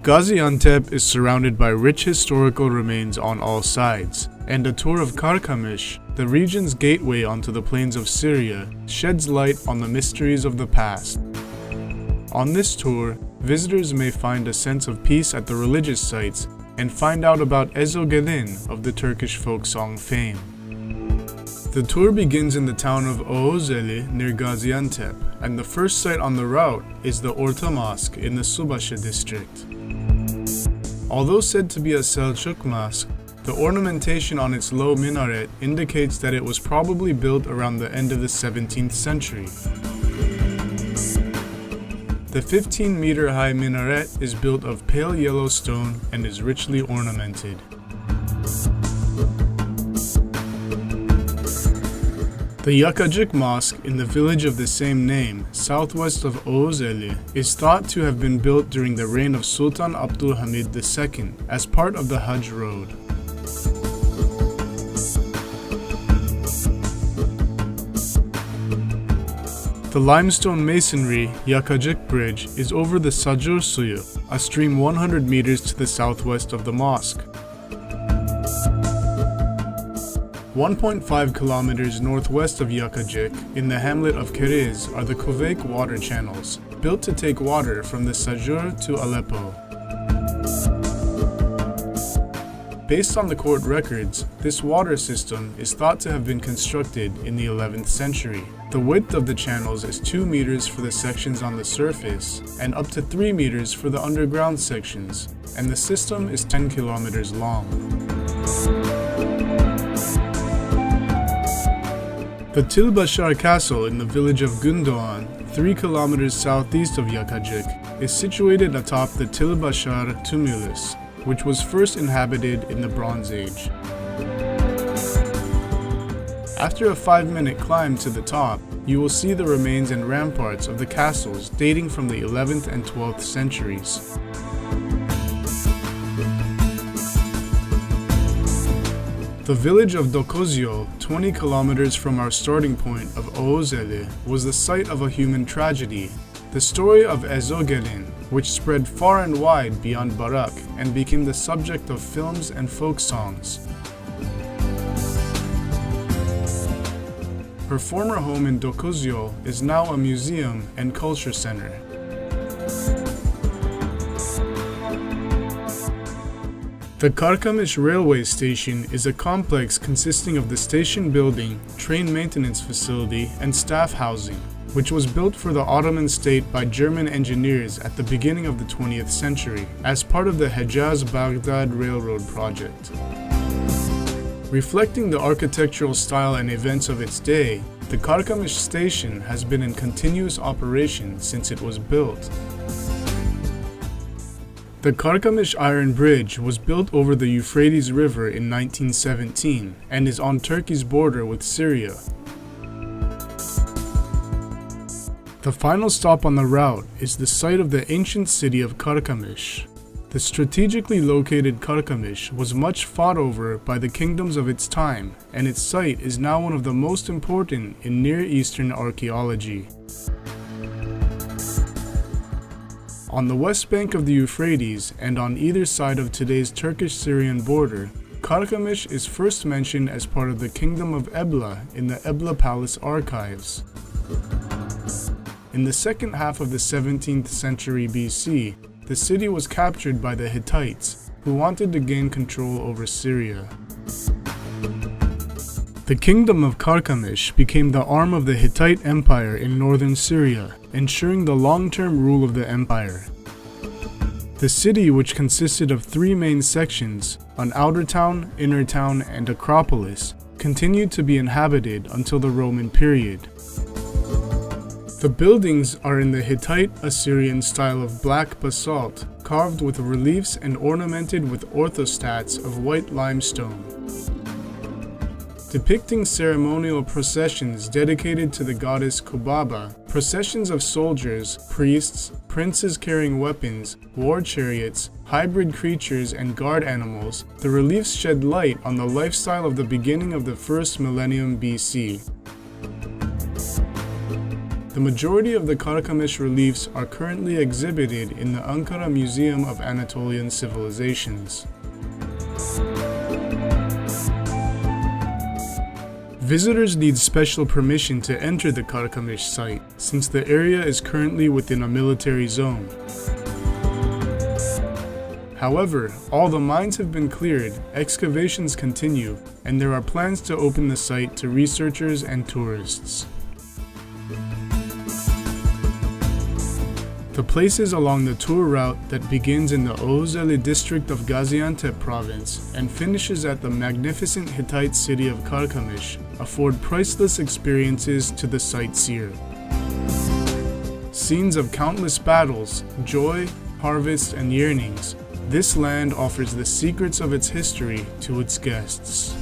Gaziantep is surrounded by rich historical remains on all sides, and a tour of Karkemish, the region's gateway onto the plains of Syria, sheds light on the mysteries of the past. On this tour, visitors may find a sense of peace at the religious sites and find out about Ezogelin of the Turkish folk song fame. The tour begins in the town of Oğuzeli near Gaziantep, and the first site on the route is the Orta Mosque in the Subaşı district. Although said to be a Selçuk mosque, the ornamentation on its low minaret indicates that it was probably built around the end of the 17th century. The 15-meter-high minaret is built of pale yellow stone and is richly ornamented. The Yakacık Mosque in the village of the same name, southwest of Oğuzeli, is thought to have been built during the reign of Sultan Abdülhamid II as part of the Hajj road. The limestone masonry Yakacık Bridge is over the Sacur Suyu, a stream 100 meters to the southwest of the mosque. 1.5 kilometers northwest of Yakacık, in the hamlet of Keriz, are the Kuveyk water channels, built to take water from the Sacur to Aleppo. Based on the court records, this water system is thought to have been constructed in the 11th century. The width of the channels is 2 meters for the sections on the surface, and up to 3 meters for the underground sections, and the system is 10 kilometers long. The Tilbashar Castle in the village of Gündoğan, 3 kilometers southeast of Yakacık, is situated atop the Tilbashar tumulus, which was first inhabited in the Bronze Age. After a 5-minute climb to the top, you will see the remains and ramparts of the castles dating from the 11th and 12th centuries. The village of Dokuzyo, 20 kilometers from our starting point of Oğuzeli, was the site of a human tragedy, the story of Ezogelin, which spread far and wide beyond Barak and became the subject of films and folk songs. Her former home in Dokuzyo is now a museum and culture center. The Karkemish railway station is a complex consisting of the station building, train maintenance facility, and staff housing, which was built for the Ottoman state by German engineers at the beginning of the 20th century as part of the Hejaz-Baghdad Railroad project. Reflecting the architectural style and events of its day, the Karkemish station has been in continuous operation since it was built. The Karkemish Iron Bridge was built over the Euphrates River in 1917 and is on Turkey's border with Syria. The final stop on the route is the site of the ancient city of Karkemish. The strategically located Karkemish was much fought over by the kingdoms of its time, and its site is now one of the most important in Near Eastern archaeology. On the west bank of the Euphrates and on either side of today's Turkish-Syrian border, Karkemish is first mentioned as part of the Kingdom of Ebla in the Ebla Palace archives. In the second half of the 17th century BC, the city was captured by the Hittites, who wanted to gain control over Syria. The Kingdom of Karkemish became the arm of the Hittite Empire in northern Syria, ensuring the long-term rule of the empire. The city, which consisted of 3 main sections, an outer town, inner town, and Acropolis, continued to be inhabited until the Roman period. The buildings are in the Hittite-Assyrian style of black basalt, carved with reliefs and ornamented with orthostats of white limestone. Depicting ceremonial processions dedicated to the goddess Kubaba, processions of soldiers, priests, princes carrying weapons, war chariots, hybrid creatures, and guard animals, the reliefs shed light on the lifestyle of the beginning of the first millennium BC. The majority of the Karkemish reliefs are currently exhibited in the Ankara Museum of Anatolian Civilizations. Visitors need special permission to enter the Karkemish site, since the area is currently within a military zone. However, all the mines have been cleared, excavations continue, and there are plans to open the site to researchers and tourists. The places along the tour route that begins in the Oğuzeli district of Gaziantep province and finishes at the magnificent Hittite city of Karkemish afford priceless experiences to the sightseer. Scenes of countless battles, joy, harvest, and yearnings, this land offers the secrets of its history to its guests.